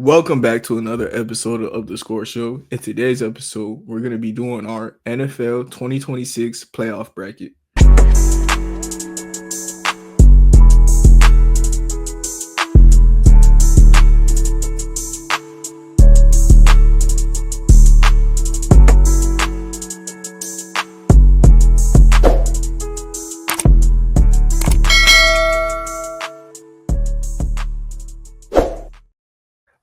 Welcome back to another episode of the Score Show. In today's episode, we're going to be doing our NFL 2026 playoff bracket.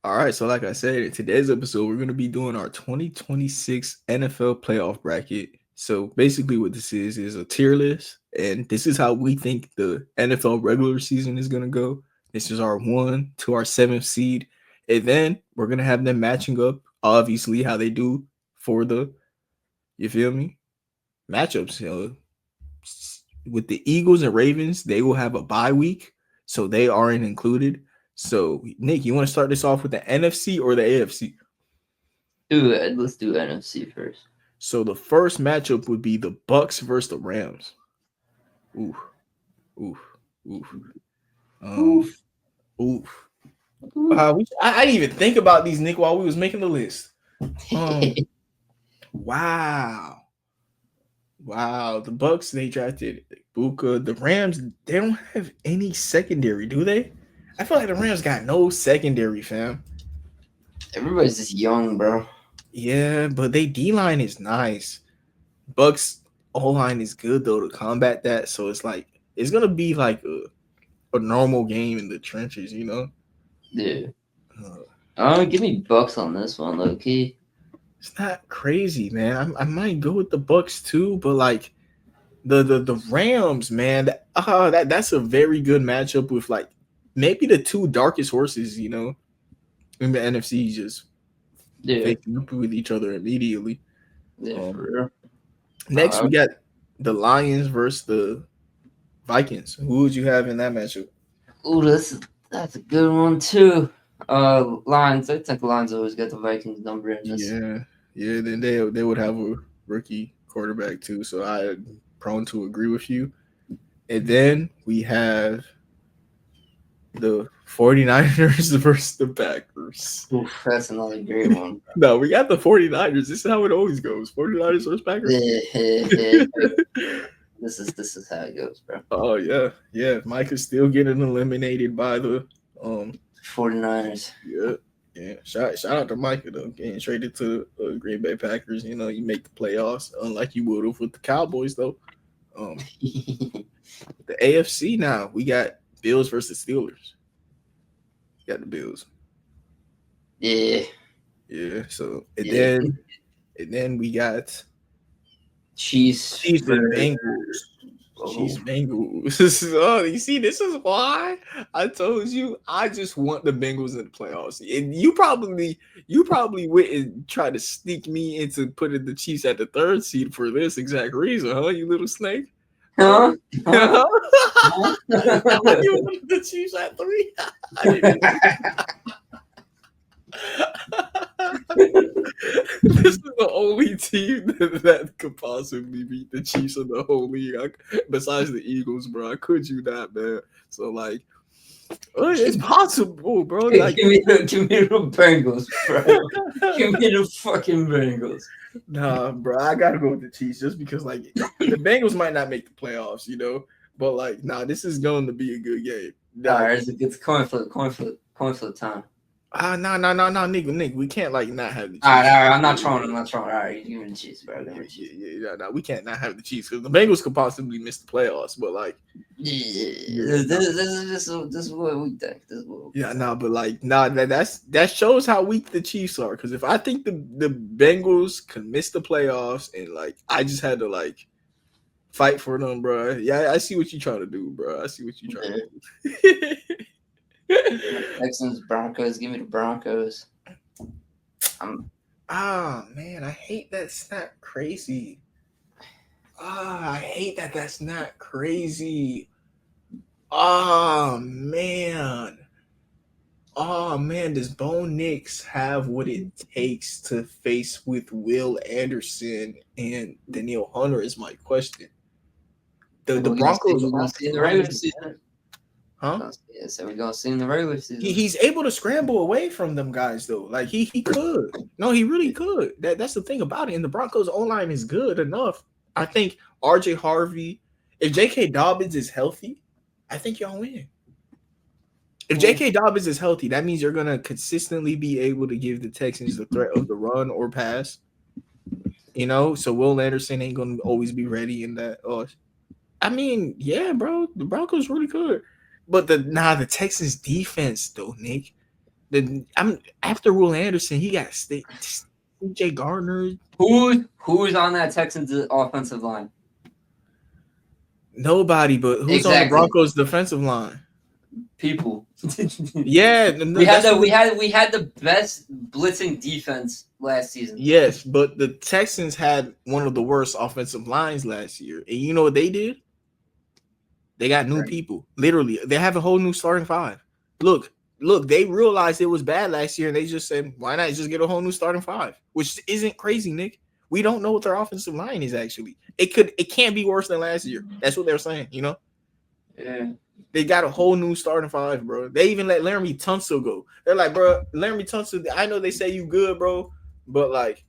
All right, so like I said, in today's episode, we're going to be doing our 2026 NFL playoff bracket. So basically, what this is a tier list, and this is how we think the NFL regular season is going to go. This is our 1 to our 7th seed, and then we're going to have them matching up, obviously, how they do for the, you feel me, matchups. With the Eagles and Ravens, they will have a bye week, so they aren't included. So, Nick, you want to start this off with the NFC or the AFC? Let's do NFC first. So the first matchup would be the Bucks versus the Rams. Oof, oof, oof, Oof. oof. I didn't even think about these, Nick, while we was making the list. Wow. The Bucks, they drafted Buka. The Rams, they don't have any secondary, do they? I feel like the Rams got no secondary, fam. Everybody's just young, bro. Yeah, but they D-line is nice. Bucks O-line is good though to combat that. So it's like it's gonna be like a normal game in the trenches, you know? Yeah. Give me Bucks on this one, low key. It's not crazy, man. I might go with the Bucks too, but like the Rams, man, that's a very good matchup with like maybe the two darkest horses, you know, in the NFC just facing up with each other immediately. Yeah, for real. Next, we got the Lions versus the Vikings. Who would you have in that matchup? Ooh, that's a good one too. Lions. I think Lions always got the Vikings number in this. Yeah. Then they would have a rookie quarterback too, so I'm prone to agree with you. And then we have the 49ers versus the Packers. Oof, that's another great one. No, we got the 49ers. This is how it always goes. 49ers versus Packers. Yeah. This is how it goes, bro. Oh yeah. Mike is still getting eliminated by the 49ers. Yeah. Shout out to Micah though, getting traded to Green Bay Packers. You know, you make the playoffs, unlike you would have with the Cowboys though. The AFC now we got Bills versus Steelers. Got the Bills. Yeah. So and then we got Chiefs and Bengals. Chiefs Bengals. Oh, you see, this is why I told you I just want the Bengals in the playoffs. And you probably went and tried to sneak me into putting the Chiefs at the 3rd seed for this exact reason, huh? You little snake. Huh? You wanted the Chiefs at 3? This is the only team that could possibly beat the Chiefs in the whole league, besides the Eagles, bro. Could you not, man? So like, it's possible, bro. Like, give me the Bengals, bro. Give me the fucking Bengals. Nah, bro, I gotta go with the Chiefs just because, like, the Bengals might not make the playoffs, you know. But like, this is going to be a good game. All right, it's coin flip time. No, Nick, we can't like not have the Chiefs. All right, I'm not trolling. All right, you give me the Chiefs, bro. No, we can't not have the Chiefs because the Bengals could possibly miss the playoffs, but like, this is what we think. That shows how weak the Chiefs are. Because if I think the Bengals can miss the playoffs and like I just had to like fight for them, bro. Yeah, I see what you're trying to do, bro. I see what you're trying to do. Texans, Broncos. Give me the Broncos. Man, I hate that's not crazy. I hate that that's not crazy. Man. Does Bo Nix have what it takes to face with Will Anderson and Danielle Hunter is my question. The Broncos are Huh? So we're gonna see in the regular season. He's able to scramble away from them guys though. Like he could. No, he really could. That's the thing about it. And the Broncos O line is good enough. I think RJ Harvey, if J.K. Dobbins is healthy, I think y'all win. If J.K. Dobbins is healthy, that means you're gonna consistently be able to give the Texans the threat of the run or pass. You know, so Will Anderson ain't gonna always be ready in that. I mean, yeah, bro, the Broncos really good. But the Texans defense though, Nick. I'm after Will Anderson, he got CJ Gardner. Who's on that Texans offensive line? Nobody, but who's on the Broncos defensive line? People. Yeah, we had the best blitzing defense last season. Yes, but the Texans had one of the worst offensive lines last year, and you know what they did? They got new people. Literally, they have a whole new starting five. Look, they realized it was bad last year, and they just said, "Why not just get a whole new starting five?" Which isn't crazy, Nick. We don't know what their offensive line is actually. It can't be worse than last year. That's what they're saying, you know. Yeah. They got a whole new starting five, bro. They even let Laramie Tunsil go. They're like, bro, Laramie Tunsil, I know they say you good, bro, but like,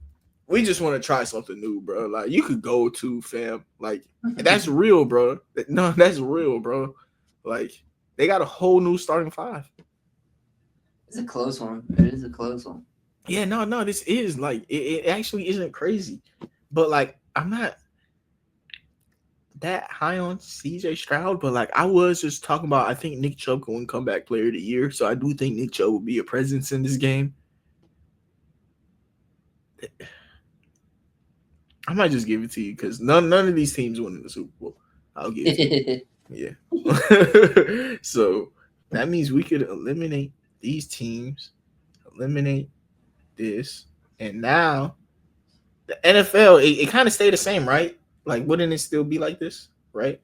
we just want to try something new, bro. Like, you could go to, fam. Like, that's real, bro. No, that's real, bro. Like, they got a whole new starting five. It's a close one. It is a close one. Yeah, no, this is like, it actually isn't crazy. But like, I'm not that high on CJ Stroud, but like I was just talking about, I think Nick Chubb can win comeback player of the year. So I do think Nick Chubb will be a presence in this game. I might just give it to you because none of these teams win in the Super Bowl. I'll give it to you. Yeah. So that means we could eliminate these teams, eliminate this, and now the NFL, it kind of stayed the same, right? Like, wouldn't it still be like this, right?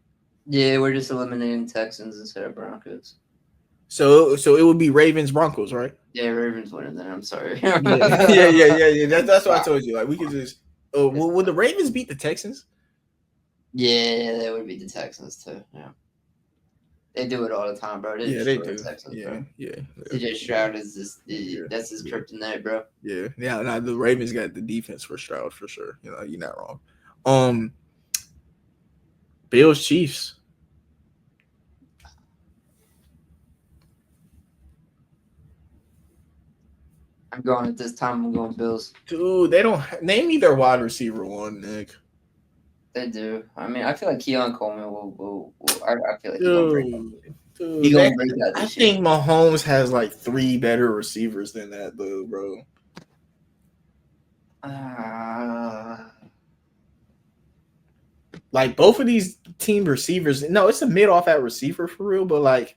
Yeah, we're just eliminating Texans instead of Broncos. So it would be Ravens Broncos, right? Yeah, Ravens winning then. I'm sorry. yeah. That's what I told you. Like we could just. Oh, would the Ravens beat the Texans? Yeah, they would beat the Texans too. Yeah, they do it all the time, bro. They do. The Texans, yeah, bro. yeah. CJ Stroud is that's his kryptonite, bro. Yeah. Now the Ravens got the defense for Stroud for sure. You know, you're not wrong. Bills Chiefs. I'm going at this time. I'm going Bills. Dude, they don't name me their wide receiver one, Nick. They do. I mean, I feel like Keon Coleman will I feel like he's gonna break that. I think Mahomes has like 3 better receivers than that, though, bro. Like both of these team receivers. No, it's a mid off at receiver for real, but like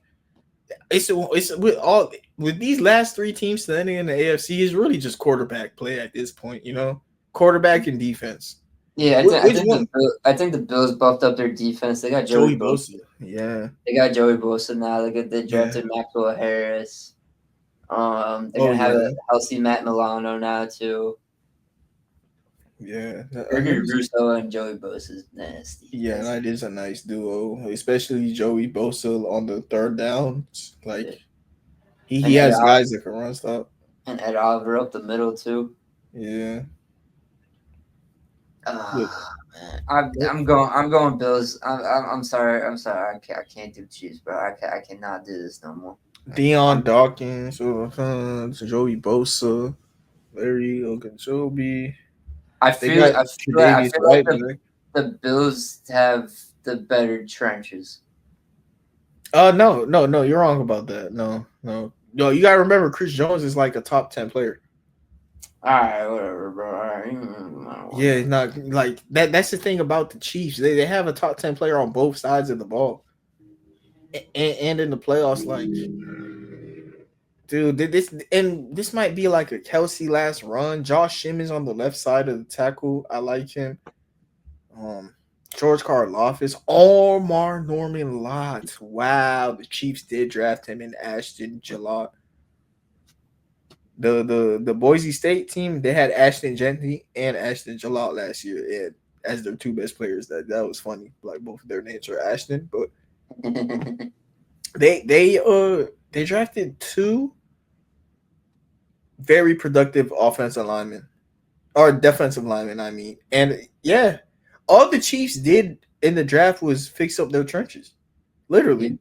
it's with these last 3 teams standing in the AFC is really just quarterback play at this point, you know, quarterback and defense. Yeah, I think the Bills buffed up their defense. They got Joey Bosa. Yeah, they got Joey Bosa now. They drafted Maxwell Harris. They're gonna have a healthy Matt Milano now too. Yeah, Russo and Joey Bosa is nasty. Yeah, that is a nice duo, especially Joey Bosa on the third downs. Like he has guys that can run stuff. And Ed Oliver up the middle too. Yeah. I'm going Bills. I'm sorry. I can't do Chiefs, bro. I cannot do this no more. Deion Dawkins, Joey Bosa, Larry Ogunjobi. I feel like the Bills have the better trenches. No, you're wrong about that. No, you gotta remember Chris Jones is like a top 10 player. All right, whatever, bro. All right. Yeah, not like that. That's the thing about the Chiefs. They have a top 10 player on both sides of the ball, and in the playoffs, like, dude, this might be like a Kelsey last run. Josh Simmons on the left side of the tackle. I like him. George Karlaftis, Omar Norman Lott. Wow, the Chiefs did draft him in Ashton Gillott. The Boise State team, they had Ashton Jeanty and Ashton Gillott last year, and as their 2 best players. That was funny. Like both of their names are Ashton, but They drafted two very productive offensive linemen or defensive linemen. I mean, and yeah, all the Chiefs did in the draft was fix up their trenches, literally. Yeah.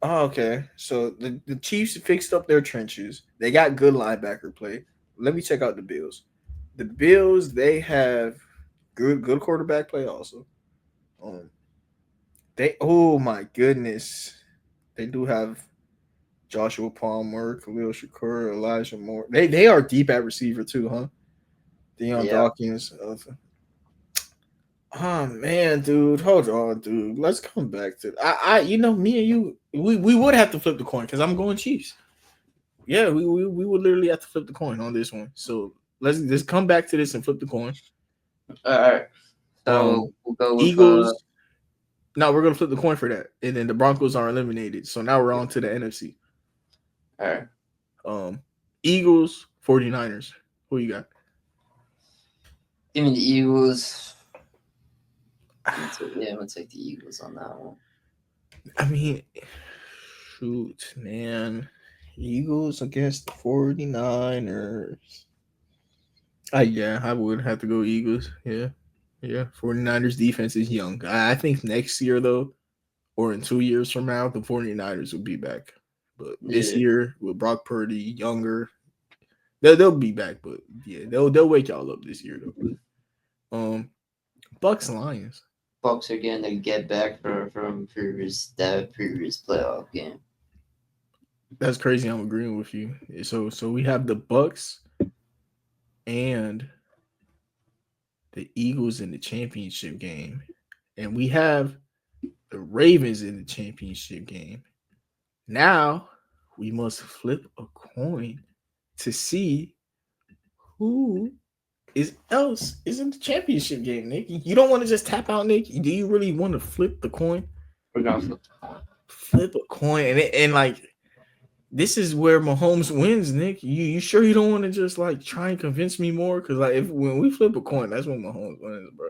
Oh, okay. So the Chiefs fixed up their trenches. They got good linebacker play. Let me check out the Bills. The Bills, they have good quarterback play also. Um, they oh my goodness, they do have Joshua Palmer, Khalil Shakur, Elijah Moore. They are deep at receiver too, huh? Deion Yeah. Dawkins. Oh man, dude, hold on, dude. Let's come back to me and you, we would have to flip the coin because I'm going Chiefs. Yeah, we would literally have to flip the coin on this one. So let's just come back to this and flip the coin. All right. So we'll go with Eagles. No, we're gonna flip the coin for that, and then the Broncos are eliminated. So now we're on to the NFC. all right. Eagles, 49ers. Who you got? Give me the Eagles. I'm gonna take the Eagles on that one. I mean, shoot, man. Eagles against the 49ers. Yeah, I would have to go Eagles. Yeah. 49ers defense is young. I think next year, though, or in 2 years from now, the 49ers will be back. But this year, with Brock Purdy younger, they'll be back. But yeah, they'll wake y'all up this year, though. Bucks Lions. Bucks are going to get back from previous playoff game. That's crazy. I'm agreeing with you. So we have the Bucks and the Eagles in the championship game, and we have the Ravens in the championship game. Now we must flip a coin to see who else is in the championship game, Nick. You don't want to just tap out, Nick. Do you really want to flip the coin? We're gonna flip the coin. Flip a coin, and like this is where Mahomes wins, Nick. You sure you don't want to just like try and convince me more? Because like when we flip a coin, that's when Mahomes wins, bro.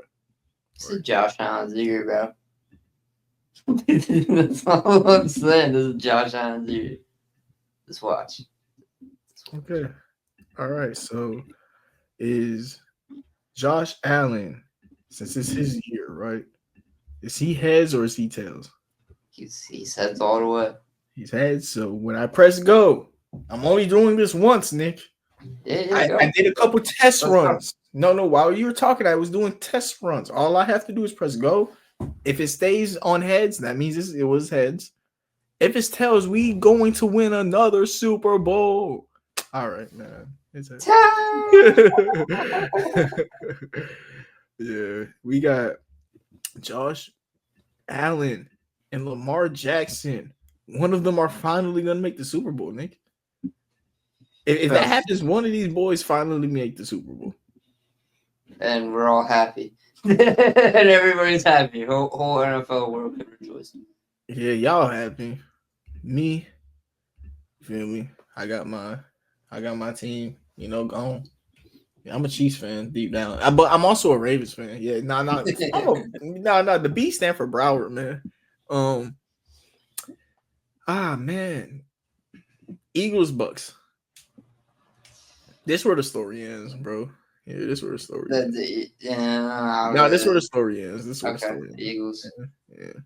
This is Josh Allen's year, bro. That's all I'm saying. This is Josh Allen's year. Just watch. Okay. All right. So is Josh Allen, since it's his year, right? Is he heads or is he tails? He's heads all the way. He's heads. So when I press go, I'm only doing this once, Nick. Yeah, I did a couple test runs. No, while you were talking, I was doing test runs. All I have to do is press go. If it stays on heads, that means it was heads. If it's tails, we going to win another Super Bowl. All right, man. Yeah, we got Josh Allen and Lamar Jackson. One of them are finally going to make the Super Bowl, Nick. If that happens, one of these boys finally make the Super Bowl. And we're all happy. And everybody's happy. Whole NFL world can rejoice. Yeah, y'all happy. Me, feel me? I got my team, gone. Yeah, I'm a Chiefs fan deep down, but I'm also a Ravens fan. Yeah, the B stand for Broward, man. Man, Eagles Bucks. This where the story ends, bro. Yeah, this where the story ends. This where the story ends. This where the story ends. Eagles. Yeah.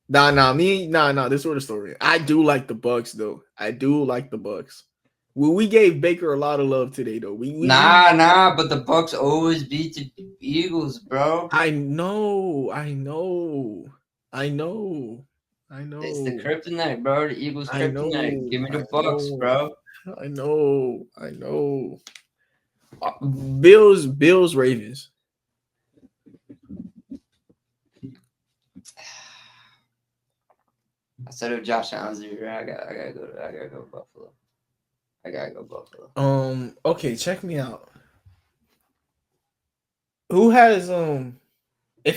This is where the story. I do like the Bucks, though. I do like the Bucks. Well, we gave Baker a lot of love today, though. But the Bucks always beat the Eagles, bro. I know. It's the kryptonite, bro. The Eagles kryptonite. Give me the Bucks, bro. I know. Bills, Ravens. I said if Josh Allen's here, I gotta go Buffalo. I gotta go Buffalo. Okay, check me out. Who has if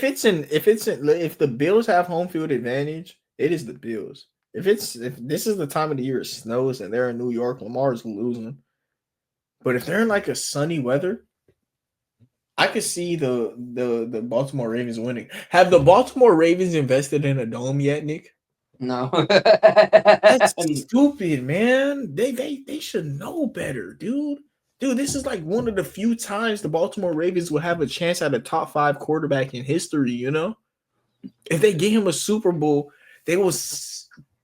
the Bills have home field advantage, it is the Bills. If this is the time of the year it snows and they're in New York, Lamar's losing. But if they're in like a sunny weather, I could see the Baltimore Ravens winning. Have the Baltimore Ravens invested in a dome yet, Nick? No. That's stupid, man. They should know better, dude. Dude, this is like one of the few times the Baltimore Ravens will have a chance at a top 5 quarterback in history, you know? If they get him a Super Bowl, they will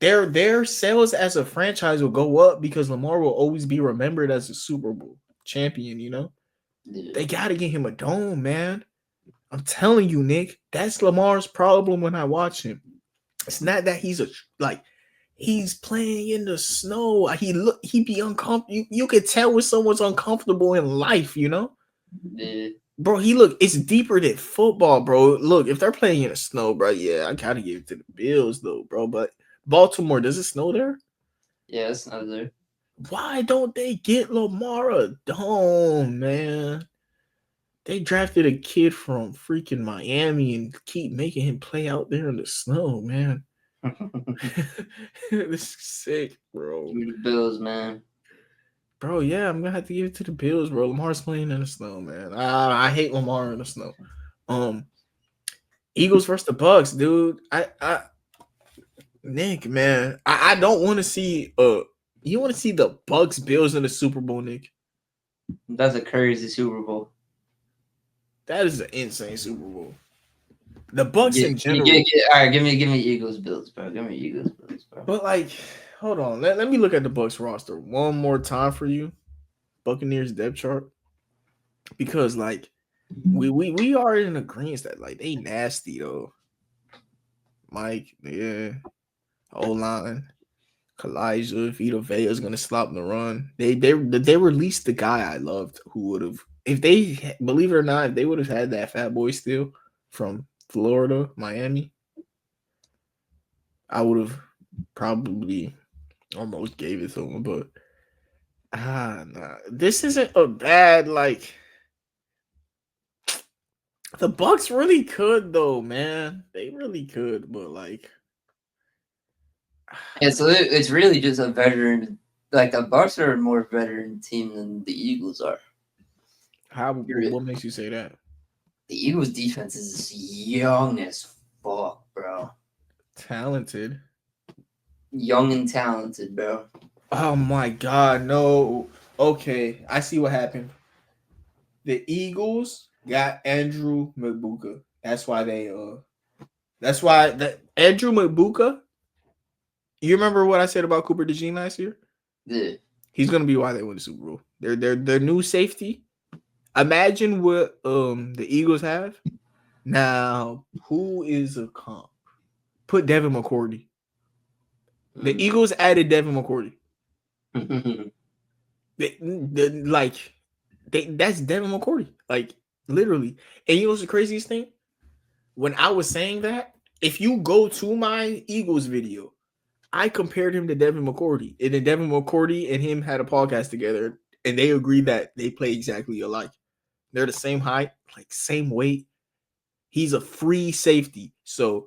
their sales as a franchise will go up because Lamar will always be remembered as a Super Bowl champion, you know? They got to get him a dome, man. I'm telling you, Nick, that's Lamar's problem when I watch him. It's not that he's playing in the snow. He be uncomfortable. You could tell when someone's uncomfortable in life, you know? Yeah. Bro, it's deeper than football, bro. Look, if they're playing in the snow, bro, yeah, I gotta give it to the Bills, though, bro. But Baltimore, does it snow there? Yeah, it's not there. Why don't they get Lamar a dome, man? They drafted a kid from freaking Miami and keep making him play out there in the snow, man. This is sick, bro. Give me the Bills, man. Bro, yeah, I'm gonna have to give it to the Bills, bro. Lamar's playing in the snow, man. I hate Lamar in the snow. Eagles versus the Bucks, dude. Nick, man, I don't want to see you want to see the Bucks Bills in the Super Bowl, Nick? That's a crazy Super Bowl. That is an insane Super Bowl. The Bucks in general. All right, give me Eagles Bills, bro. Give me Eagles Bills, bro. But like, hold on. Let me look at the Bucks roster one more time for you. Buccaneers depth chart. Because like we are in agreement that like they nasty though. Mike, yeah. O-line. Kalijah, Vita Vea is gonna stop the run. They released the guy I loved who would have, if they, believe it or not, if they would have had that fat boy still from Florida, Miami, I would have probably almost gave it to him. But nah, this isn't a bad like. The Bucks really could though, man. They really could, but like. Yeah, so it's really just a veteran. Like the Bucks are a more veteran team than the Eagles are. What makes you say that? The Eagles defense is young as fuck, bro. Talented. Young and talented, bro. Oh my god, no. Okay, I see what happened. The Eagles got Andrew McBuka. That's why Andrew McBuka. You remember what I said about Cooper DeJean last year? Yeah. He's gonna be why they win the Super Bowl. Their new safety. Imagine what the Eagles have. Now, who is a comp? Put Devin McCourty. The Eagles added Devin McCourty. That's Devin McCourty. Like, literally. And you know what's the craziest thing? When I was saying that, if you go to my Eagles video, I compared him to Devin McCourty. And then Devin McCourty and him had a podcast together, and they agreed that they play exactly alike. They're the same height, like same weight. He's a free safety. So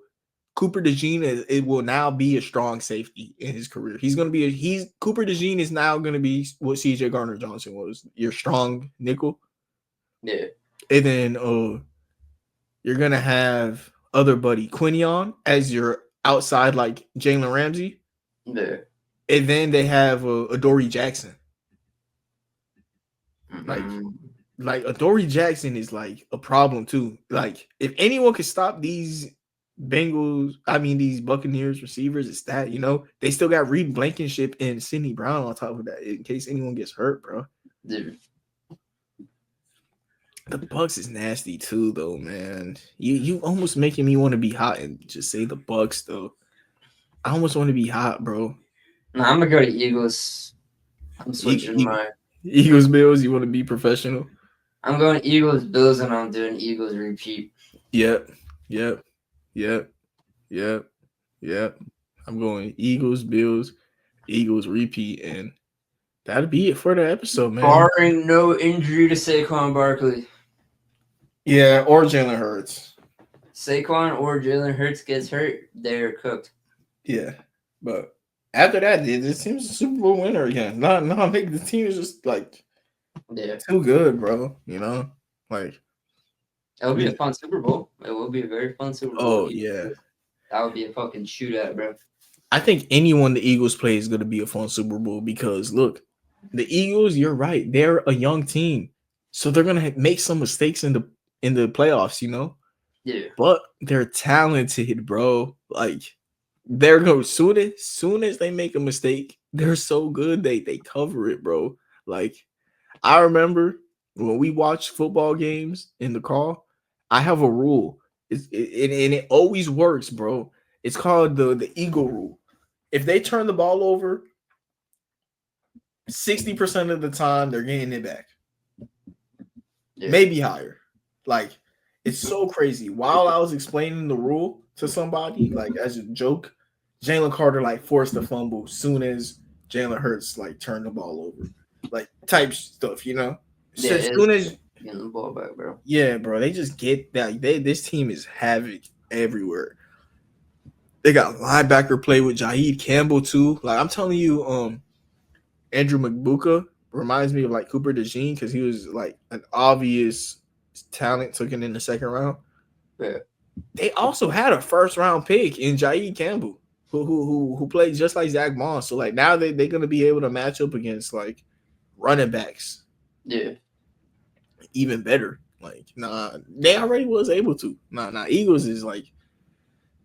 Cooper DeJean it will now be a strong safety in his career. Cooper DeJean is now going to be what CJ Gardner-Johnson was, your strong nickel. Yeah. And then you're going to have other buddy Quinion as your outside like Jalen Ramsey. Yeah. And then they have Adoree Jackson. Like Adoree Jackson is like a problem too. Like if anyone could stop these these Buccaneers receivers, it's that, you know, they still got Reed Blankenship and Sidney Brown on top of that in case anyone gets hurt, bro. Dude. The Bucks is nasty too, though, man. You almost making me want to be hot and just say the Bucks, though. I almost want to be hot, bro. No, I'm gonna go to Eagles. I'm switching my Eagles Bills. You want to be professional? I'm going Eagles Bills, and I'm doing Eagles repeat. Yep. I'm going Eagles, Bills, Eagles repeat, and that'll be it for the episode, man. Barring no injury to Saquon Barkley. Yeah, or Jalen Hurts. Saquon or Jalen Hurts gets hurt, they're cooked. Yeah, but after that, this team's a Super Bowl winner again. No, I think the team is just like too good, bro. You know, like it'll be a fun Super Bowl. It will be a very fun Super Bowl. Oh yeah, that would be a fucking shootout, bro. I think anyone the Eagles play is going to be a fun Super Bowl because look, the Eagles, you're right, they're a young team, so they're going to make some mistakes in the playoffs, you know. Yeah. But they're talented, bro. Like they're going soon as they make a mistake, they're so good they cover it, bro. Like I remember when we watch football games in the car, I have a rule. And it always works, bro. It's called the Eagle rule. If they turn the ball over 60% of the time, they're getting it back. Yeah. Maybe higher. Like, it's so crazy. While I was explaining the rule to somebody, like as a joke, Jalen Carter like forced a fumble soon as Jalen Hurts like turned the ball over. Like type stuff, you know? Yeah, as soon as getting the ball back, bro. Yeah, bro. They just get that. This team is havoc everywhere. They got linebacker play with Jaheed Campbell too. Like I'm telling you, Andrew McBuka reminds me of like Cooper DeJean because he was like an obvious talent taken in the second round. Yeah. They also had a first round pick in Jaheed Campbell, who played just like Zach Moss. So like now they're gonna be able to match up against like running backs. Yeah. Even better. Like, they already was able to. Eagles is like,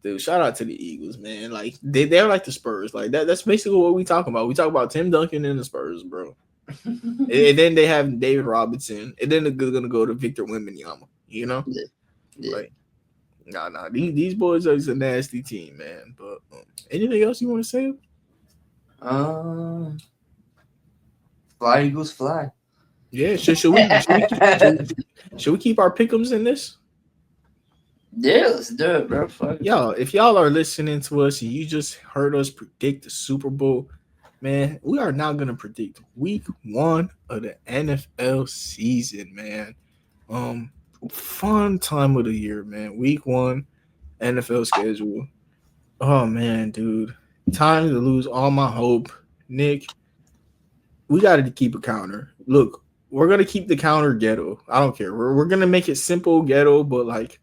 dude, shout out to the Eagles, man. Like, they're like the Spurs. Like, that's basically what we talk about. We talk about Tim Duncan and the Spurs, bro. and then they have David Robinson. And then they're going to go to Victor Wembanyama, you know? Yeah. Like, these boys are just a nasty team, man. But anything else you want to say? Fly, Eagles, fly. Yeah, should we keep our pick'ems in this? Yeah, let's do it, bro. Fuck. Y'all, if y'all are listening to us and you just heard us predict the Super Bowl, man, we are now gonna predict week 1 of the NFL season, man. Fun time of the year, man. Week 1 NFL schedule. Oh man, dude. Time to lose all my hope. Nick, we gotta keep a counter. Look, we're gonna keep the counter ghetto. I don't care. We're gonna make it simple ghetto, but like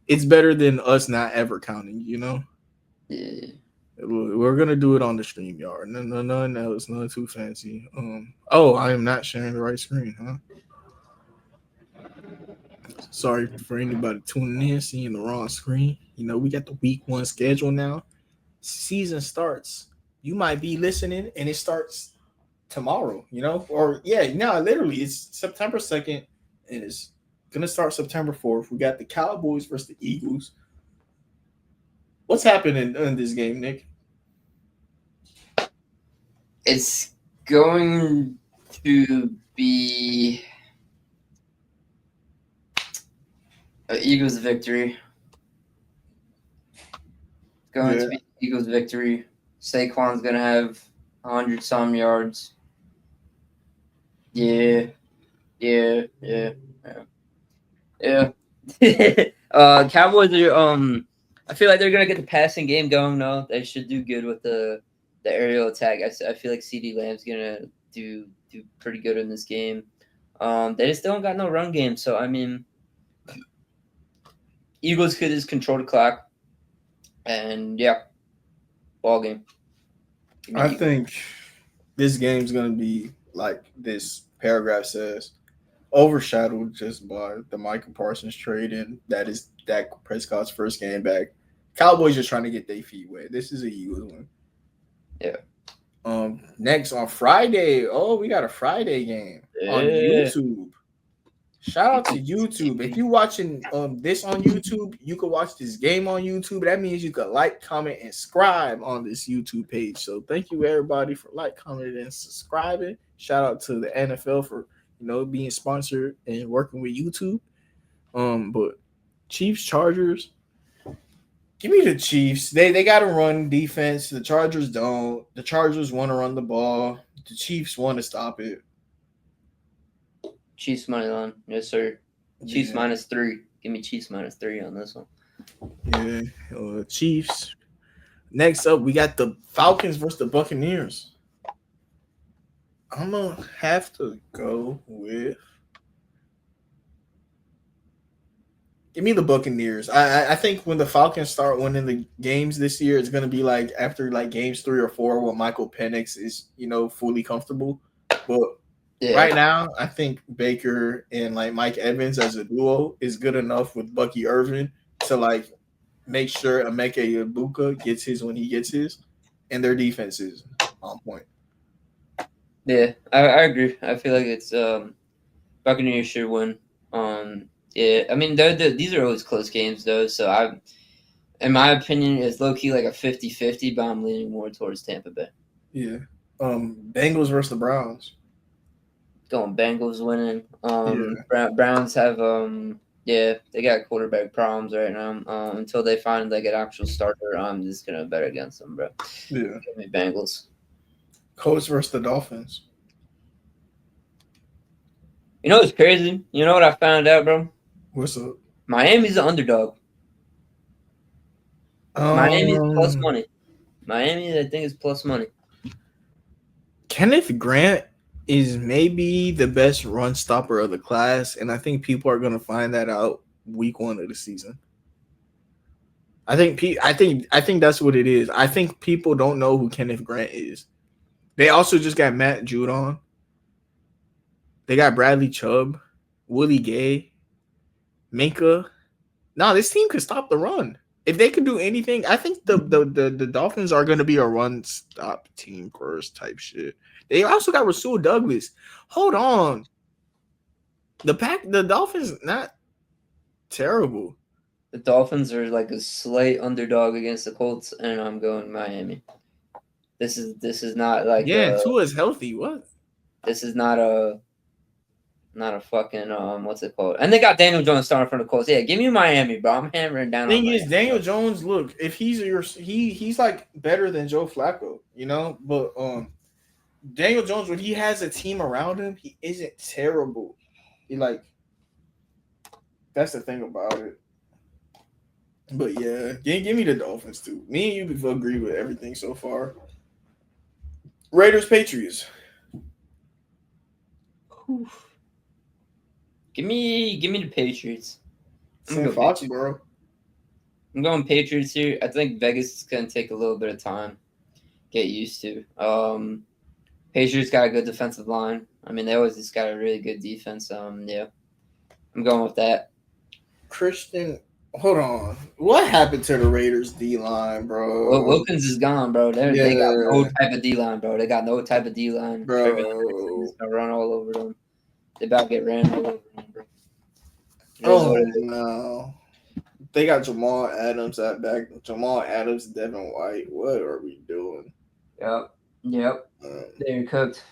it's better than us not ever counting, you know? Yeah. We're gonna do it on the stream, y'all. No, it's not too fancy. Oh, I am not sharing the right screen, huh? Sorry for anybody tuning in, seeing the wrong screen. You know, we got the week 1 schedule now. Season starts. You might be listening and it starts tomorrow, you know? Or literally it's September 2nd and it's gonna start September 4th. We got the Cowboys versus the Eagles. What's happening in this game, Nick? It's going to be an Eagles victory. It's going to be Eagles victory. Saquon's gonna have 100-some yards. Yeah. Cowboys are I feel like they're gonna get the passing game going though. They should do good with the aerial attack. I feel like CeeDee Lamb's gonna do pretty good in this game. They just don't got no run game, so I mean, Eagles could just control the clock, and ball game. I think this game's gonna be like this paragraph says, overshadowed just by the Michael Parsons trade, and that is Dak Prescott's first game back. Cowboys just trying to get their feet wet. This is a Eagles one. Yeah. Next on Friday, we got a Friday game on YouTube. Shout out to YouTube. If you're watching this on YouTube, you can watch this game on YouTube. That means you can like, comment, and subscribe on this YouTube page. So thank you everybody for like, commenting, and subscribing. Shout out to the NFL for being sponsored and working with YouTube. But Chiefs Chargers, give me the Chiefs. They got to run defense. The Chargers don't. The Chargers want to run the ball. The Chiefs want to stop it. Chiefs money line, yes sir. Chiefs -3. Give me Chiefs -3 on this one. Yeah, Chiefs. Next up, we got the Falcons versus the Buccaneers. I'm gonna have to go with. Give me the Buccaneers. I think when the Falcons start winning the games this year, it's gonna be like after like games 3 or 4, where Michael Penix is fully comfortable. But right now, I think Baker and like Mike Evans as a duo is good enough with Bucky Irvin to like make sure Emeka Ibuka gets his when he gets his, and their defense is on point. Yeah, I agree. I feel like it's Buccaneers should win. Yeah, I mean these are always close games though. So in my opinion, it's low key like a 50-50, but I'm leaning more towards Tampa Bay. Yeah. Bengals versus the Browns. Going Bengals winning. Browns have they got quarterback problems right now. Until they find like an actual starter, I'm just gonna bet against them, bro. Yeah. Give me Bengals. Colts versus the Dolphins. You know what's crazy? You know what I found out, bro? What's up? Miami's an underdog. Miami's plus money. Miami, I think, is plus money. Kenneth Grant is maybe the best run stopper of the class, and I think people are going to find that out week 1 of the season. I think that's what it is. I think people don't know who Kenneth Grant is. They also just got Matt Judon. They got Bradley Chubb, Willie Gay, Minka. No, this team could stop the run. If they could do anything, I think the Dolphins are going to be a run stop team first type shit. They also got Rasul Douglas. Hold on. The Dolphins not terrible. The Dolphins are like a slight underdog against the Colts, and I'm going Miami. This is not like Tua's healthy. What? This is not a fucking what's it called? And they got Daniel Jones starting from the Colts. Yeah, give me Miami, bro. I'm hammering down. Thing is, Daniel Jones. Look, if he's like better than Joe Flacco, But Daniel Jones, when he has a team around him, he isn't terrible. That's the thing about it. But yeah, give me the Dolphins too. Me and you agree with everything so far. Raiders, Patriots. Oof. Give me the Patriots. Foxborough. I'm going Patriots here. I think Vegas is going to take a little bit of time get used to. Patriots got a good defensive line. I mean, they always just got a really good defense. Yeah, I'm going with that. Christian, hold on. What happened to the Raiders D-line, bro? Well, Wilkins is gone, bro. They got no type of D-line, bro. They got no type of D-line. Bro. Is going to run all over them. They about to get ran all over them, bro. No. They got Jamal Adams at back. Jamal Adams, Devin White. What are we doing? Yep. They're cooked.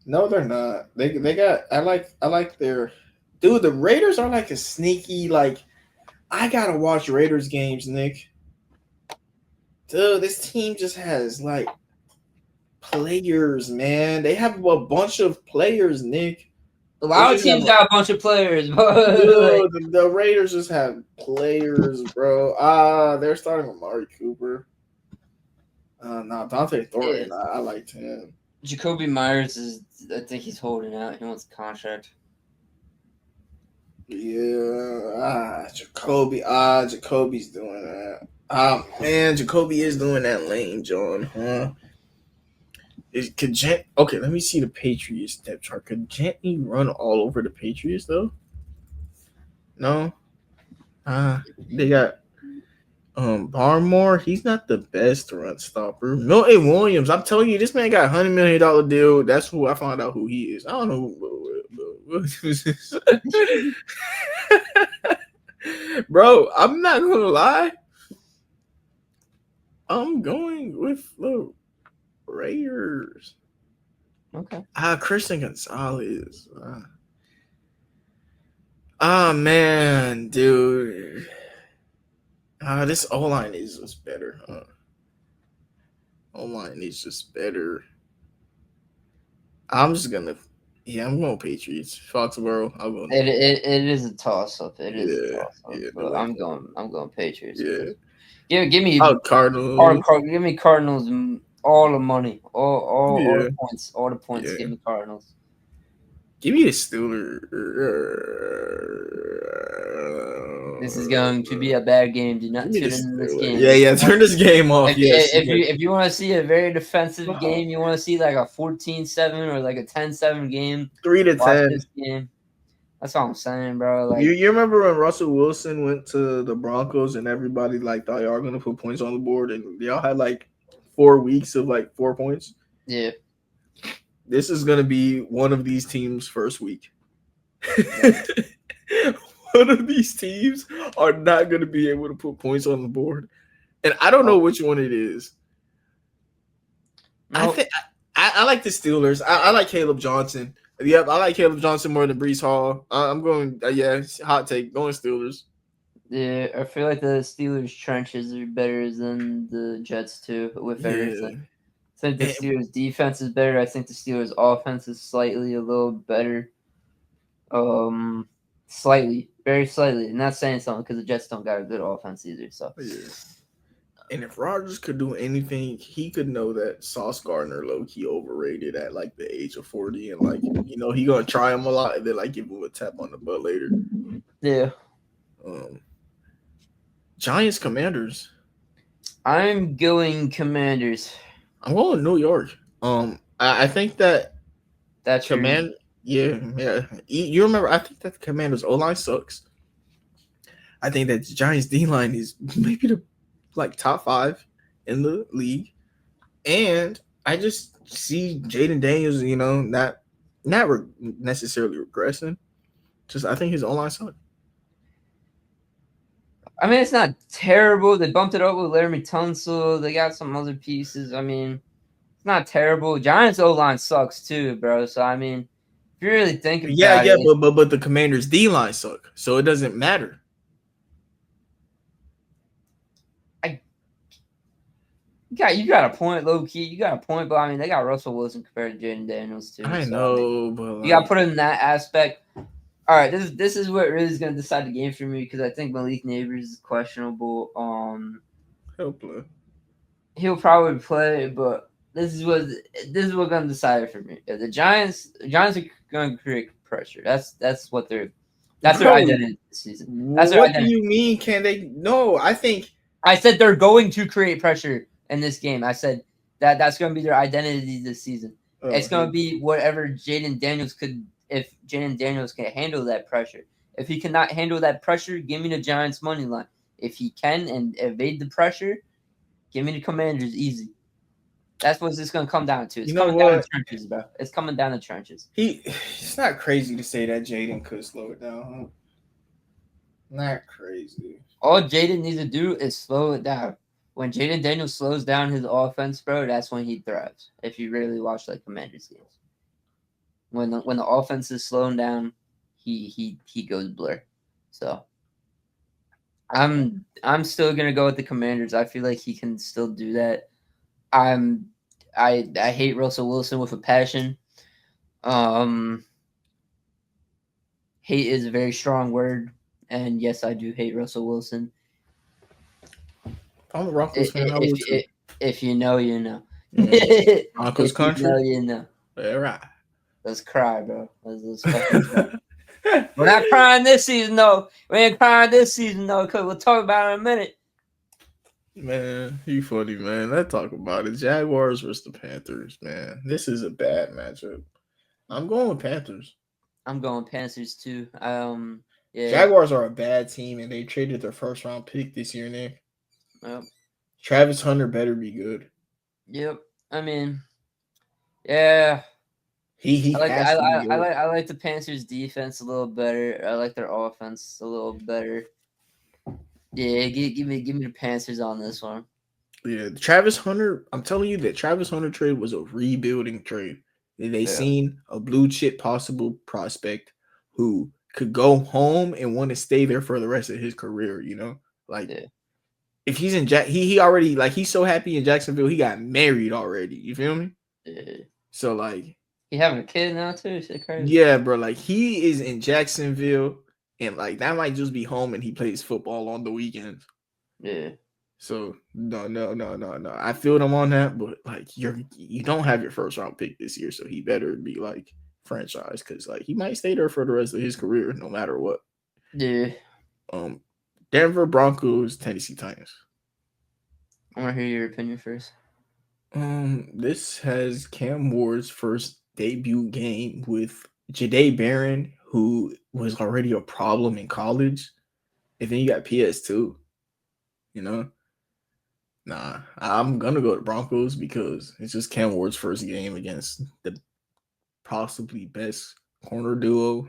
No, they're not. They got. I like their. Dude, the Raiders are like a sneaky. I gotta watch Raiders games, Nick. Dude, this team just has players, man. They have a bunch of players, Nick. A lot of teams got a bunch of players, bro. Dude, the Raiders just have players, bro. They're starting with Amari Cooper. Dante Thornton. Yeah. I liked him. Jacoby Myers I think he's holding out. He wants a contract. Yeah. Jacoby's doing that. Man, Jacoby is doing that lame, John, huh? Okay, let me see the Patriots depth chart. Could Gently run all over the Patriots though? No. They got Barmore. He's not the best run stopper. Milton Williams. I'm telling you, this man got $100 million deal. That's who I found out who he is. I don't know bro, I'm not gonna lie. I'm going with the Raiders. Okay. Christian Gonzalez. Man, dude. This O-line is just better. O-line is just better. I'm going Patriots. Foxborough. I'll go. It is a toss up. It is a toss up. But I'm going Patriots. Yeah. Give me Cardinals. Give me Cardinals all the money. All the points. All the points. Yeah. Give me Cardinals. Give me the Steelers. This is going to be a bad game. Do not Give me the tune in this Steelers. game. Yeah. Turn this game off. Yes. If you want to see a very defensive Oh, game, you want to see like a 14-7 or like a 10-7 game, 3 to watch 10. this game. That's all I'm saying, bro. Like, You remember when Russell Wilson went to the Broncos and everybody like thought y'all gonna put points on the board and y'all had like 4 weeks of like 4 points? yeah. This is gonna be one of these teams' first week. One of these teams are not gonna be able to put points on the board. And I don't know which one it is. No, I think I like the Steelers. I like Caleb Johnson. Yep, I like Caleb Johnson more than Brees Hall. I'm going. Hot take. Going Steelers. yeah, I feel like the Steelers' trenches are better than the Jets too. With everything, I think the Steelers' defense is better. I think the Steelers' offense is slightly a little better. Slightly, very slightly. I'm not saying something because the Jets don't got a good offense either. So Yeah. And if Rodgers could do anything, he could know that Sauce Gardner low key overrated at like the age of 40, and like he gonna try him a lot and then like give him a tap on the butt later. yeah, Giants Commanders. I'm going Commanders. I'm going New York. I think that That's Command. Yeah. You remember? I think that the Commanders O line sucks. I think that the Giants D line is maybe the like top 5 in the league, and I just see Jaden Daniels, not necessarily regressing. Just I think his O line sucks. I mean, it's not terrible. They bumped it up with Laramie Tunsil. They got some other pieces. I mean, it's not terrible. Giants O line sucks too, bro. So I mean, if you really think about it, but the Commanders D line suck, so it doesn't matter. You got a point, low key. You got a point, but I mean, they got Russell Wilson compared to Jaden Daniels too. I so, know, but you got to put it in that aspect. All right, this is what really is going to decide the game for me because I think Malik Neighbors is questionable. He'll play. He'll probably play, but this is what going to decide it for me. The Giants are going to create pressure. That's what they're. That's their identity this season. That's what do you mean? Can they? No, I think. I said they're going to create pressure in this game. I said that's going to be their identity this season. It's going to be whatever Jaden Daniels could. If Jaden Daniels can handle that pressure. If he cannot handle that pressure, give me the Giants money line. If he can and evade the pressure, give me the Commanders easy. That's what it's going to come down to. It's coming down to trenches, bro. It's coming down to trenches. It's not crazy to say that Jaden could slow it down. Huh? Not crazy. All Jaden needs to do is slow it down. When Jaden Daniels slows down his offense, bro, that's when he thrives. If you really watch like Commanders games. When the offense is slowing down, he goes blur. So I'm still gonna go with the Commanders. I feel like he can still do that. I hate Russell Wilson with a passion. Hate is a very strong word, and yes, I do hate Russell Wilson. I'm a Broncos fan. If you know, you know. Broncos country. You know. All right. Let's cry, bro. Let's fucking cry. We're not crying this season, though. We ain't crying this season, though, because we'll talk about it in a minute. Man, you funny, man. Let's talk about it. Jaguars versus the Panthers, man. This is a bad matchup. I'm going with Panthers. I'm going Panthers, too. Yeah. Jaguars are a bad team, and they traded their first-round pick this year, Nick. Yep. Travis Hunter better be good. Yep. I mean, yeah. I like the Panthers' defense a little better. I like their offense a little better. Yeah, give me the Panthers on this one. Yeah, Travis Hunter. I'm telling you that Travis Hunter trade was a rebuilding trade. They seen a blue chip possible prospect who could go home and want to stay there for the rest of his career. If he's in he already he's so happy in Jacksonville. He got married already. You feel me? Yeah. So he having a kid now too. Shit crazy. Yeah, bro. He is in Jacksonville, and that might just be home, and he plays football on the weekends. Yeah. So no. I feel them on that, but you don't have your first round pick this year, so he better be franchise because like he might stay there for the rest of his career no matter what. Yeah. Denver Broncos, Tennessee Titans. I want to hear your opinion first. This has Cam Ward's first debut game with Jahdae Barron, who was already a problem in college, and then you got PS2. You know, nah, I'm gonna go to Broncos because it's just Cam Ward's first game against the possibly best corner duo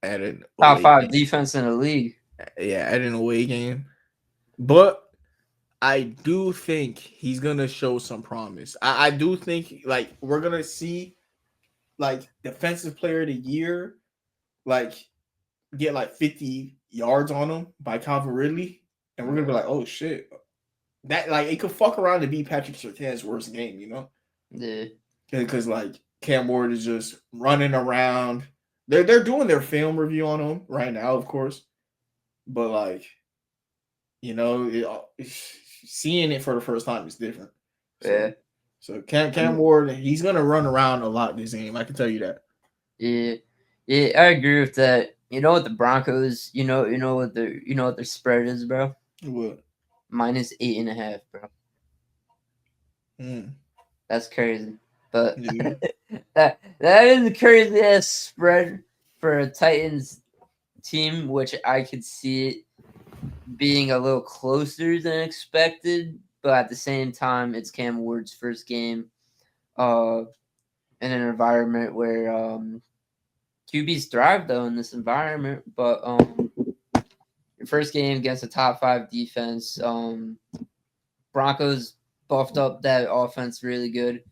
at an Top away 5 game. defense in the league. Yeah, at an away game, but I do think he's gonna show some promise. I do think like we're gonna see like defensive player of the year, like get like 50 yards on him by Calvin Ridley, and we're gonna be like, oh shit, that like it could fuck around to be Patrick Surtain's worst game, you know? Yeah. Because like Cam Ward is just running around. They're doing their film review on him right now, of course, but like you know, seeing it for the first time is different. So, Yeah. So Cam Ward, he's gonna run around a lot this game. I can tell you that. Yeah, I agree with that. You know what the Broncos? You know what their spread is, bro. What? -8.5, bro. Mm. That's crazy. But Yeah. that is a crazy ass spread for a Titans team, which I could see it being a little closer than expected. But at the same time, it's Cam Ward's first game in an environment where QBs thrive though in this environment. But your first game against a top 5 defense, Broncos buffed up that offense really good,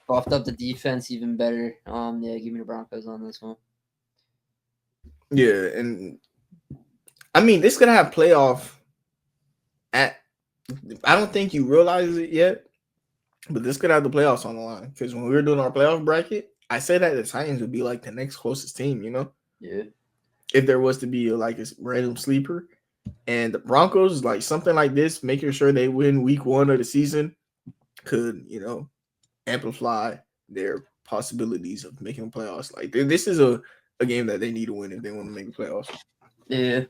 buffed up the defense even better. Yeah, give me the Broncos on this one. Yeah, and I mean this gonna have playoff at. I don't think you realize it yet, but this could have the playoffs on the line because when we were doing our playoff bracket, I said that the Titans would be like the next closest team, you know. Yeah. If there was to be like a random sleeper, and the Broncos like something like this, making sure they win week 1 of the season could amplify their possibilities of making playoffs. Like this is a game that they need to win if they want to make the playoffs. Yeah.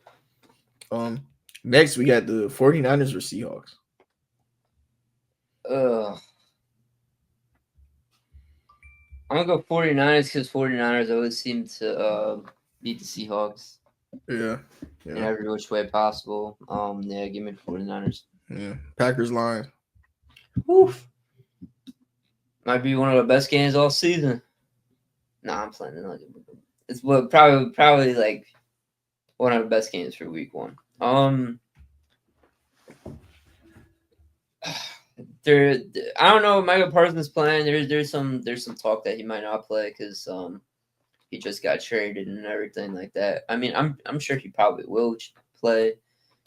Next we got the 49ers or Seahawks. I'm gonna go 49ers because 49ers always seem to beat the Seahawks. Yeah. In every which way possible. Yeah, give me the 49ers. Yeah. Packers line. Woof. Might be one of the best games all season. Nah, I'm playing it. It's probably like one of the best games for week 1. I don't know. Michael Parsons playing. There's some talk that he might not play because he just got traded and everything like that. I mean, I'm sure he probably will play,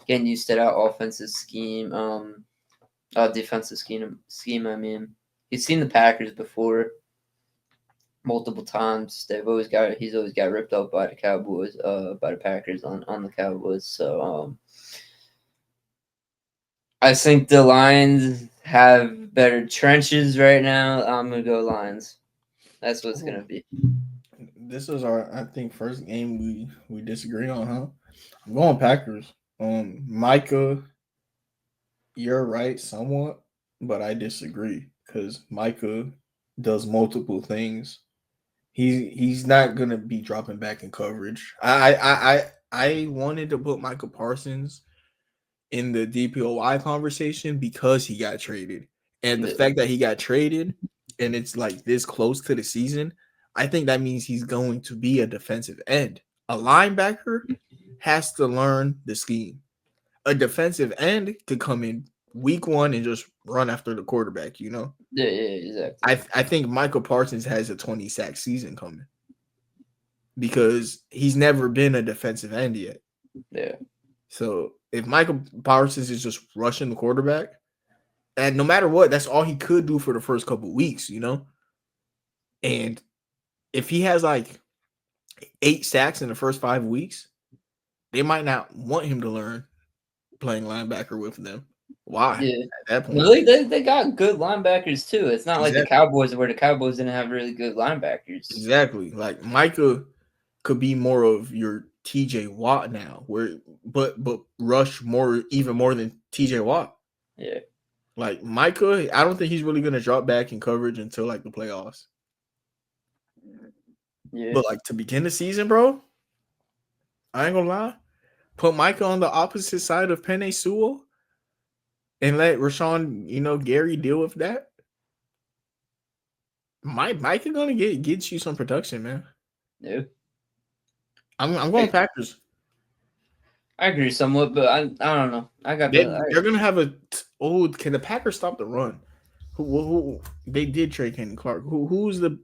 getting used to that offensive scheme, defensive scheme. I mean, he's seen the Packers before multiple times. He's always got ripped up by the Cowboys, by the Packers on the Cowboys. So I think the Lions have better trenches right now. I'm gonna go Lions. That's what it's gonna be. This is our, I think, first game we disagree on, huh? I'm going Packers. Micah, you're right somewhat, but I disagree because Micah does multiple things. He's not gonna be dropping back in coverage. I wanted to put Michael Parsons in the DPOY conversation because he got traded. And the fact that he got traded and it's like this close to the season, I think that means he's going to be a defensive end. A linebacker has to learn the scheme. A defensive end could come in week 1 and just run after the quarterback, you know? Yeah, exactly. I think Michael Parsons has a 20 sack season coming because he's never been a defensive end yet. Yeah. So if Michael Parsons is just rushing the quarterback, and no matter what, that's all he could do for the first couple of weeks, you know? And if he has like 8 sacks in the first 5 weeks, they might not want him to learn playing linebacker with them. Why? Yeah. At that point, No, they got good linebackers too. It's not like the exactly, Cowboys where the Cowboys didn't have really good linebackers. exactly. Like Micah could be more of your TJ Watt now, where but rush more, even more than TJ Watt. Yeah. Like Micah, I don't think he's really gonna drop back in coverage until like the playoffs. Yeah. But like to begin the season, bro, I ain't gonna lie. Put Micah on the opposite side of Penei Sewell and let Rashawn, Gary deal with that. Micah gonna get you some production, man. Yeah. I'm going Packers. I agree somewhat, but I don't know. I got They're gonna have can the Packers stop the run? Who they did trade Kenny Clark. Who's the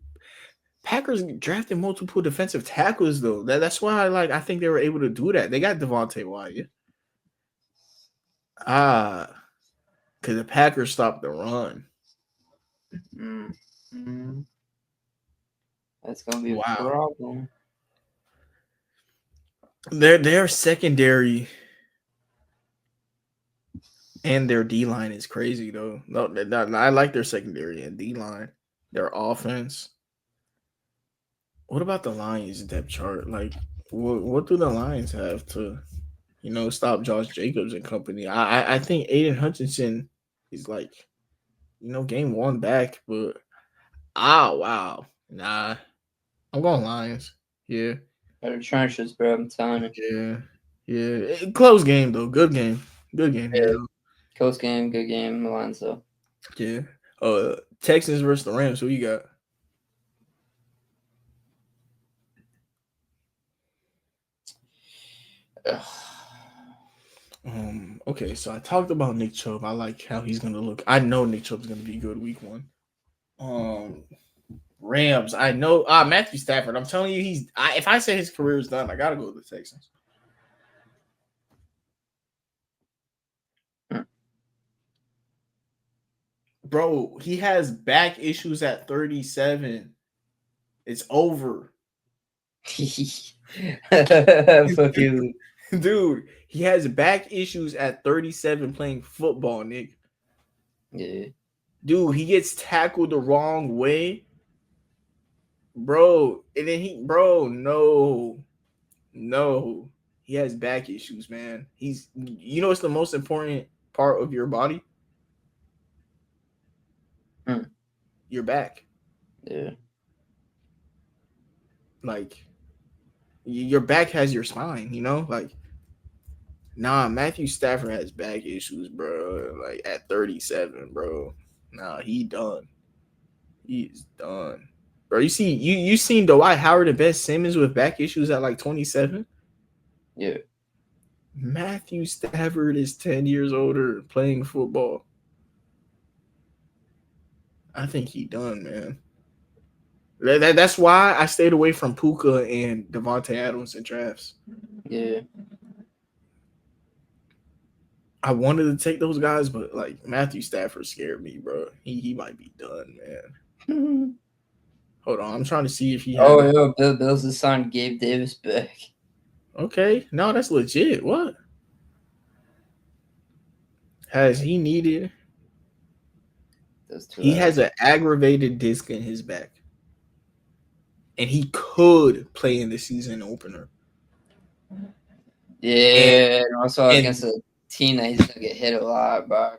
Packers drafted multiple defensive tackles though. That's why I think they were able to do that. They got Devontae Wyatt. Because the Packers stopped the run. Mm-hmm. That's gonna be a Wow. problem. Their secondary and their D line is crazy though. No, I like their secondary and D line. Their offense. What about the Lions depth chart? Like, what do the Lions have to, stop Josh Jacobs and company? I think Aiden Hutchinson is like, game one back, but wow, nah, I'm going Lions. Yeah, Better trenches, bro. I'm telling you. yeah. Close game though. Good game here Yeah. though. Close game, good game. Alonso. Yeah. Texans versus the Rams. Who you got? Okay, so I talked about Nick Chubb. I like how he's gonna look. I know Nick Chubb's gonna be good week one. Rams. I know. Matthew Stafford. I'm telling you, if I say his career is done, I gotta go with the Texans. Bro, he has back issues at 37. It's over. Fuck you. Dude, he has back issues at 37 playing football, Nick. Yeah. Dude, he gets tackled the wrong way. Bro, and then no. He has back issues, man. It's the most important part of your body? Your back. Yeah. Like, your back has your spine, Like, nah, Matthew Stafford has back issues, bro. Like, at 37, bro. Nah, he done. He's done. Bro, you seen Dwight Howard and Ben Simmons with back issues at like 27? Yeah. Matthew Stafford is 10 years older playing football. I think he done, man. That's why I stayed away from Puka and Devontae Adams in drafts. Yeah. I wanted to take those guys, but like Matthew Stafford scared me, bro. He might be done, man. Hold on, I'm trying to see if he has. Oh, yeah, Bills just signed Gabe Davis back. Okay, no, that's legit. What has he needed? He has an aggravated disc in his back, and he could play in the season opener. Yeah, and also against a team that he's gonna get hit a lot by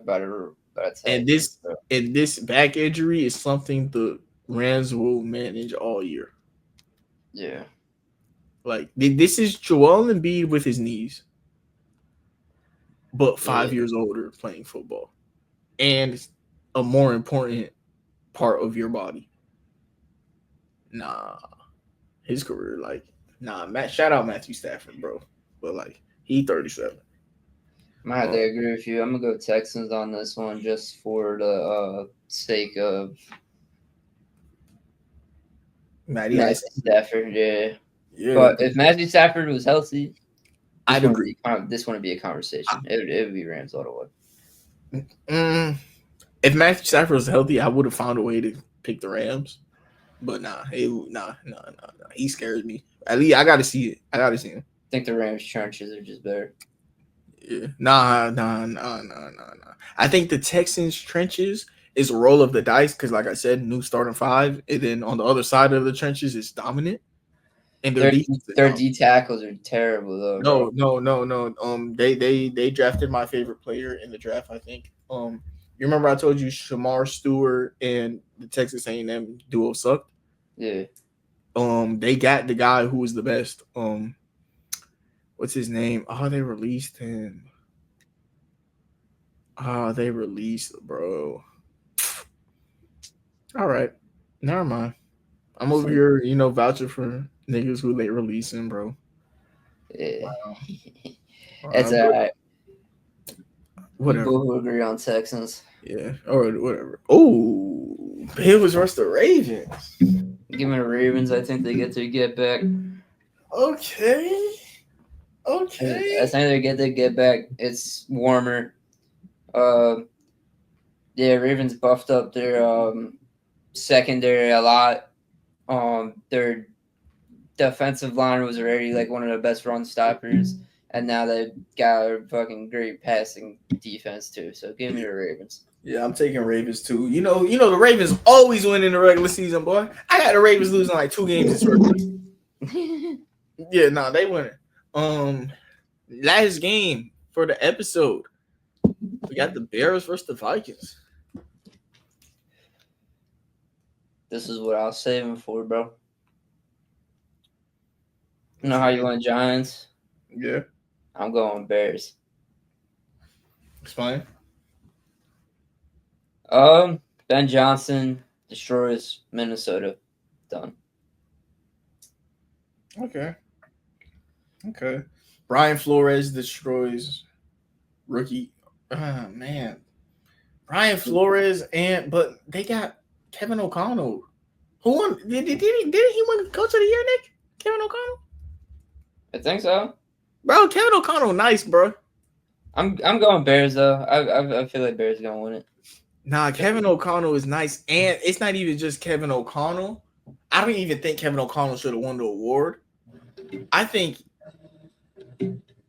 and this back injury is something the Rams will manage all year. Yeah. Like, this is Joel Embiid with his knees, but 5 years older playing football, and a more important part of your body. Nah, his career, shout out Matthew Stafford, bro. But like, he 37. I have to agree with you. I'm gonna go Texans on this one just for the sake of Matthew Stafford. Yeah. But if Matthew Stafford was healthy, this wouldn't be a conversation. It would be Rams all the way. If Matthew Stafford was healthy, I would have found a way to pick the Rams. But nah. He scares me. At least I gotta see it. I gotta see him. I think the Rams trenches are just better. Yeah. Nah. I think the Texans trenches is a roll of the dice because, like I said, new starting five, and then on the other side of the trenches is dominant, and their Their defense is their dominant. D tackles are terrible though, No, bro. no. They drafted my favorite player in the draft. I think. You remember I told you Shamar Stewart and the Texas A&M duo sucked. Yeah. They got the guy who was the best. What's his name? Oh, they released him. Oh, they released, bro. All right, never mind. I'm over here, vouching for niggas who they releasing, bro. Yeah. Wow. That's all But right. We whatever. both agree on Texans. Yeah, or whatever. Oh, Bills versus the Ravens. Give me the Ravens. I think they get back. Okay. I think they get their get back. It's warmer. Yeah, Ravens buffed up their secondary a lot. Their defensive line was already like one of the best run stoppers, and now they've got a fucking great passing defense too. So give me the Ravens. Yeah, I'm taking Ravens too. The Ravens always win in the regular season, boy. I got the Ravens losing like 2 games this regular season. Yeah, nah, they winning. Last game for the episode. We got the Bears versus the Vikings. This is what I was saving for, bro. You know how you want Giants? Yeah. I'm going Bears. Explain. Ben Johnson destroys Minnesota. Done. Okay. Brian Flores destroys rookie. Man. Brian Flores but they got Kevin O'Connell. Who won? Did he win Coach of the Year, Nick? Kevin O'Connell? I think so. Bro, Kevin O'Connell, nice, bro. I'm going Bears though. I feel like Bears gonna win it. Nah, Kevin O'Connell is nice, and it's not even just Kevin O'Connell. I don't even think Kevin O'Connell should have won the award. I think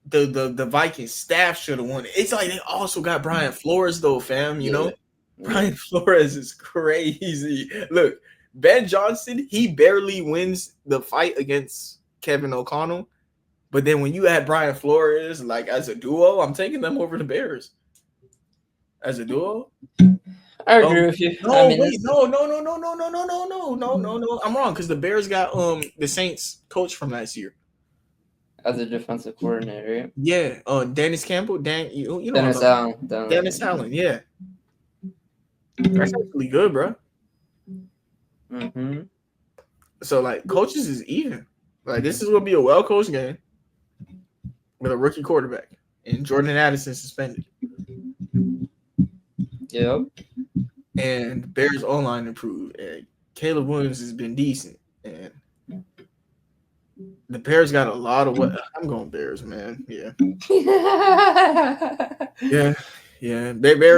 the Vikings staff should have won it. It's like they also got Brian Flores though, fam. You know, Brian Flores is crazy. Look, Ben Johnson, he barely wins the fight against Kevin O'Connell, but then when you add Brian Flores like as a duo, I'm taking them over the Bears. As a duo. I agree with you. No, wait, no. I'm wrong because the Bears got the Saints coach from last year. As a defensive coordinator, right? Yeah, Dennis Campbell, you know Dennis Allen. Dennis Allen, yeah. That's actually good, bro. Mm-hmm. So like coaches is even. Like this is gonna be a well coached game with a rookie quarterback and Jordan Addison suspended. Yep. And Bears online improved, and Caleb Williams has been decent, and the Bears got a lot of what I'm going Bears, man. Yeah.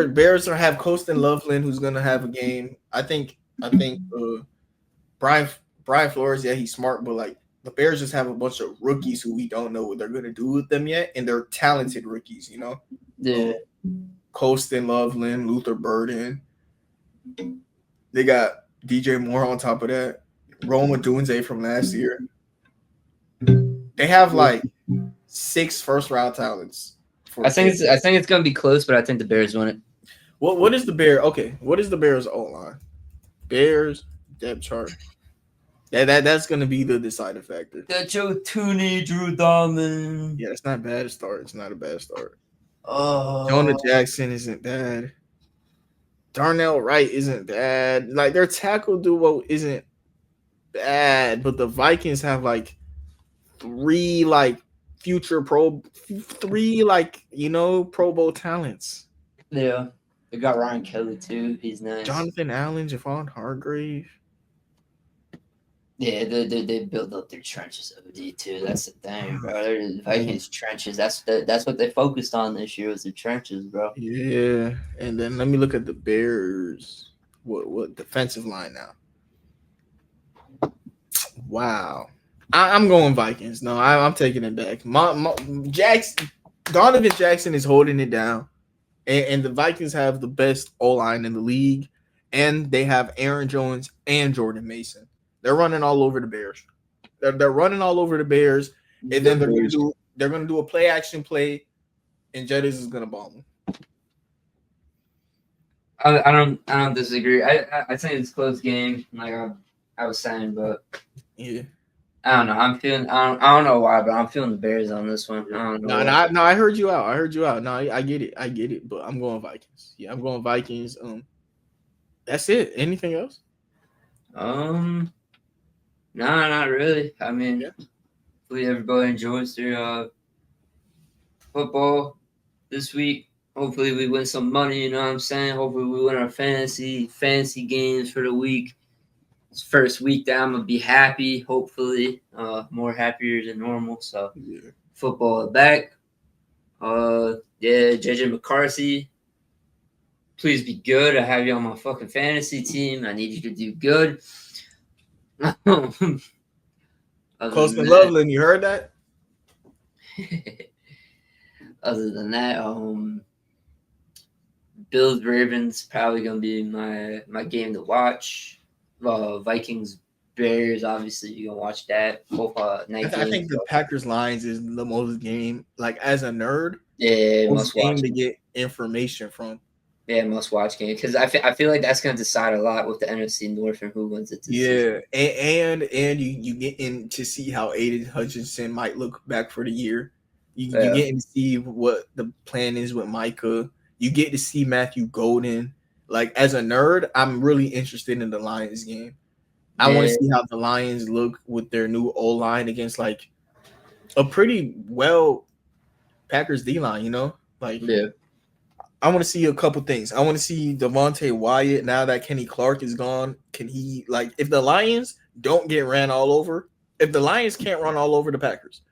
Bears are have Colston Loveland, who's gonna have a game. I think Brian Flores, yeah, he's smart, but like the Bears just have a bunch of rookies who we don't know what they're gonna do with them yet, and they're talented rookies, you know. Yeah. Colston Loveland, Luther Burden. They got DJ Moore on top of that. Roma Dunze from last year. They have like 6 first-round talents. I think it's gonna be close, but I think the Bears win it. What is the Bear? Okay, what is the Bears' O-line? Bears depth chart. That's gonna be the deciding factor. The Joe Tooney, Drew Dalman. Yeah, it's not bad start. It's not a bad start. Oh, Jonah Jackson isn't bad. Darnell Wright isn't bad. Like their tackle duo isn't bad, but the Vikings have like 3 like future Pro Bowl talents. Yeah, they got Ryan Kelly too. He's nice. Jonathan Allen, Javon Hargrave. Yeah, they build up their trenches OD too. That's the thing, bro. The Vikings trenches. That's what they focused on this year was the trenches, bro. Yeah, and then let me look at the Bears. What defensive line now? Wow, I'm going Vikings. No, I'm taking it back. Donovan Jackson is holding it down, and the Vikings have the best O-line in the league, and they have Aaron Jones and Jordan Mason. They're running all over the Bears. They're running all over the Bears, and then they're gonna do a play action play, and Jettis is gonna bomb them. I don't disagree. I think it's a close game, like I was saying, but yeah, I don't know. I don't know why, but I'm feeling the Bears on this one. I don't know. No, I heard you out. No, I get it. But I'm going Vikings. Yeah, I'm going Vikings. That's it. Anything else? No, not really. I mean, Yeah. hopefully everybody enjoys their football this week. Hopefully we win some money. You know what I'm saying? Hopefully we win our fantasy games for the week. It's first week that I'm gonna be happy. Hopefully, more happier than normal. So Yeah. football back. JJ McCarthy. Please be good. I have you on my fucking fantasy team. I need you to do good. Colston Loveland, you heard that? Other than that, Bills Ravens probably gonna be my game to watch. Vikings Bears, obviously you gonna watch that. Both night games. I think the Packers Lions is the most game. Like as a nerd, must game watch to get information from. Yeah, must watch game because I feel like that's gonna decide a lot with the NFC North and who wins it. Yeah, and you get in to see how Aiden Hutchinson might look back for the year. You get to see what the plan is with Micah. You get to see Matthew Golden. Like as a nerd, I'm really interested in the Lions game. I want to see how the Lions look with their new O-line against like a pretty well Packers D-line, you know? Like I want to see a couple things. I want to see Devontae Wyatt now that Kenny Clark is gone. Can he like if the Lions don't get ran all over, if the Lions can't run all over the Packers,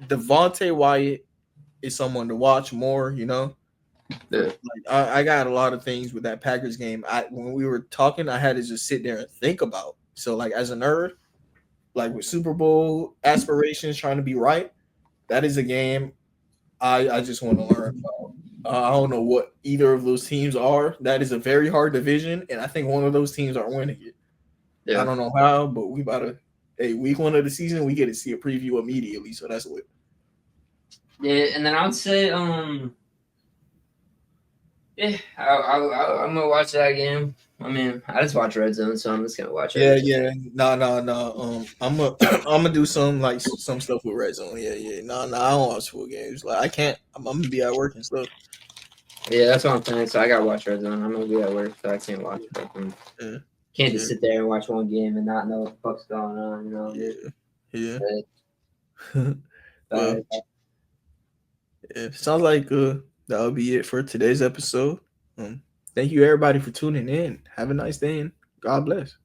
Devontae Wyatt is someone to watch more, you know? Like I got a lot of things with that Packers game. When we were talking, I had to just sit there and think about. So like as a nerd, like with Super Bowl aspirations trying to be right, that is a game I just want to learn about. I don't know what either of those teams are. That is a very hard division, and I think one of those teams are winning it. Yeah. I don't know how, but we about to. Hey, week 1 of the season, we get to see a preview immediately, so that's what. Yeah, and then I would say, I'm gonna watch that game. I mean, I just watch Red Zone, so I'm just gonna watch it. Yeah. No. I'm gonna do some stuff with Red Zone. Yeah. No. I don't watch full games. Like I can't. I'm gonna be at work and stuff. Yeah, that's what I'm saying. So I gotta watch Red Zone. I'm gonna be at work, so I can't watch it. Can't just sit there and watch one game and not know what the fuck's going on. You know? Yeah. Well, sounds like that'll be it for today's episode. Thank you everybody for tuning in. Have a nice day and God bless.